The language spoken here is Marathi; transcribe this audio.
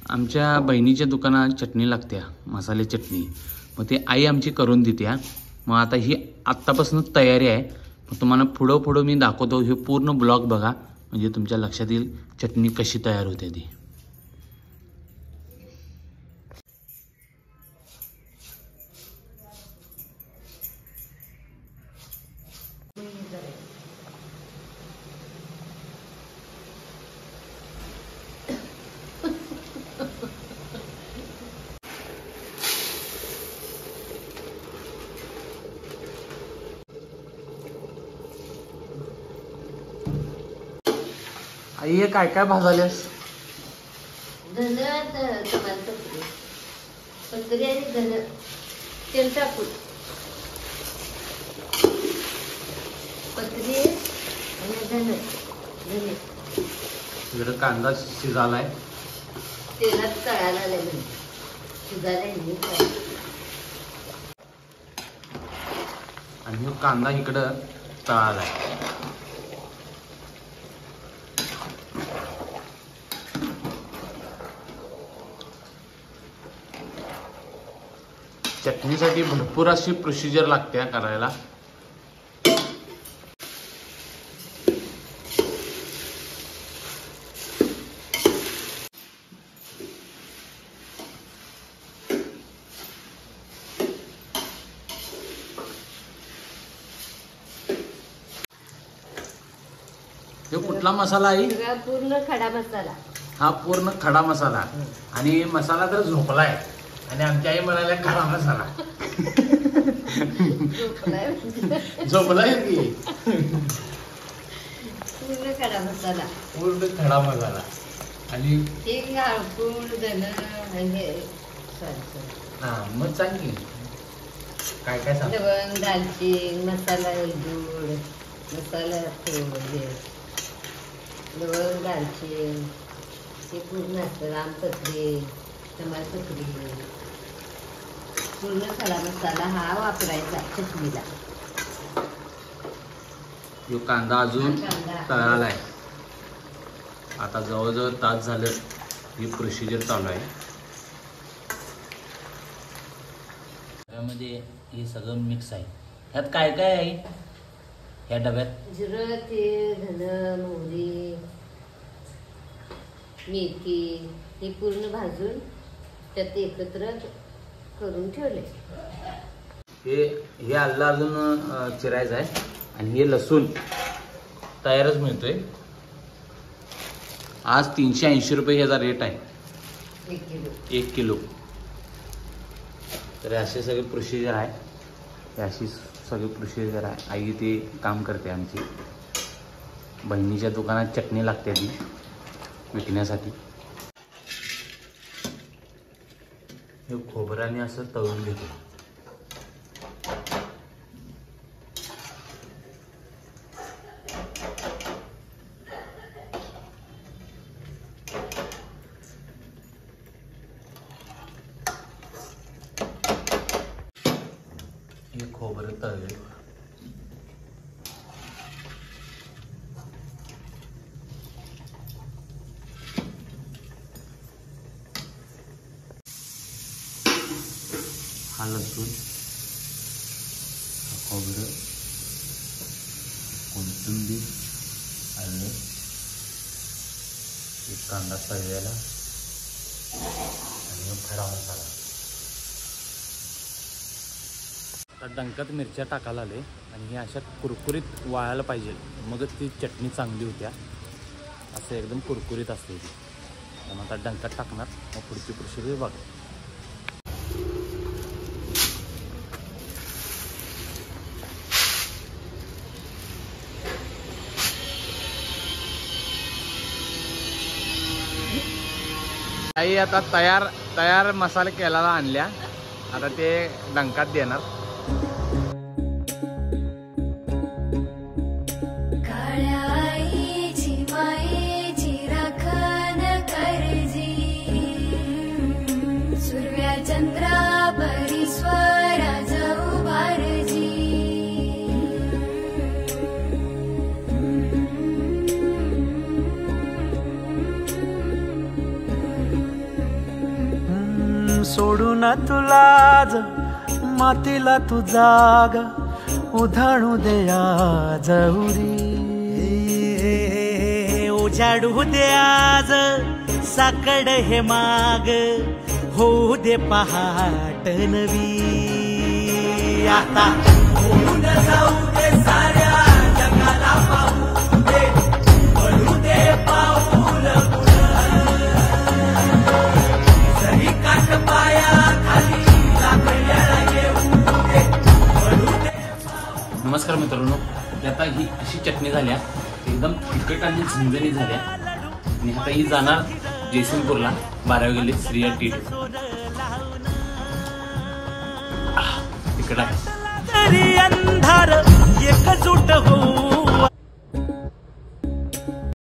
आमच्या बहिणीच्या दुकानात चटणी लागते, मसाले चटणी. मग ते आई आमची करून देते. मग आता ही आत्तापासूनच तयारी आहे. मग तुम्हाला पुढं मी दाखवतो. हे पूर्ण ब्लॉग बघा म्हणजे तुमच्या लक्षात येईल चटणी कशी तयार होते ती. आई हे काय काय भाजाल्यास? धन तमालपत्री, पत्री आणि धन तेल टाकून पत्री आणि धने इकडे कांदा शिजालाय, तेलात तळायला लागले शिजायला. आणि कांदा इकडं तळालाय. चटणीसाठी भरपूर अशी प्रोसिजर लागते करायला. हे कुठला मसाला आहे? पूर्ण खडा मसाला. हा पूर्ण खडा मसाला. आणि मसाला तर झोपलाय आणि आमच्या आई म्हणाल्या खडा मसाला. झोपलाय की पूर्ण खडा मसाला. पूर्ण खडा मसाला. आणि हा मग सांग की काय काय सांग. लवंग, दालचीन, मसाला, गुळ, मसाला, लवंग, दालचीन हे पूर्ण असतं. रामपत्री, तमालपत्री, पूर्ण खडा मसाला हा वापरायचा चटणीला. जो कांदा अजून तळालाय. आता जवळजवळ तास झालं ही प्रोसिजर चालू आहे. त्यामध्ये हे सगळं मिक्स आहे. ह्यात काय काय आहे ह्या डब्यात? जिरं, तीळ, धन, मोहरी, मेथी हे पूर्ण भाजून त्यात एकत्र करून ठेवले. हे आल्ला अजून चिरायचं आहे. आणि हे लसूण तयारच मिळतोय. आज 380 रुपये ह्याचा रेट आहे 1 किलो. तर असे सगळे प्रोसिजर आहे. अशी सगळी प्रोसिजर आहे. आई ते काम करते आमची. बहिणीच्या दुकानात चटणी लागते ती विकण्यासाठी. हे खोबऱ्याने असं तळून घेतो. हे खोबरं तळले. हा लसूण, हा खोबरं, कोथिंबीर, आलं, एक कांदा तळलेला आणि खडा मसाला. आता डंकात मिरच्या टाकायला आले आणि हे अशा कुरकुरीत वाळायला पाहिजे, मगच ती चटणी चांगली होत्या. असं एकदम कुरकुरीत असते ती. त्यामुळे आता डंकात टाकणार. मग पुढची प्रोसिजर बघा. आई आता तयार मसाले केलेला आणल्या. आता ते डंकात देणार. सोडून तुला मातीला तू जाग उधाणू दे आज उरी उजाडू दे आज साकड हे माग होऊ दे पहाट नवी आता होऊन जाऊ दे साऱ्या जगाला पाहू दे पडू दे पाऊल सही काठ पाया खाली लागल्याला येऊ दे पडू दे. नमस्कार मित्रांनो, आता ही अशी चटणी झाल्या एकदम तिखट आणि झणझणीत झाल्या आणि आता ही जाणार जयसिंगपूरला 12 गेले श्रीया टी तिकड तरी अंधार एकजूट होऊ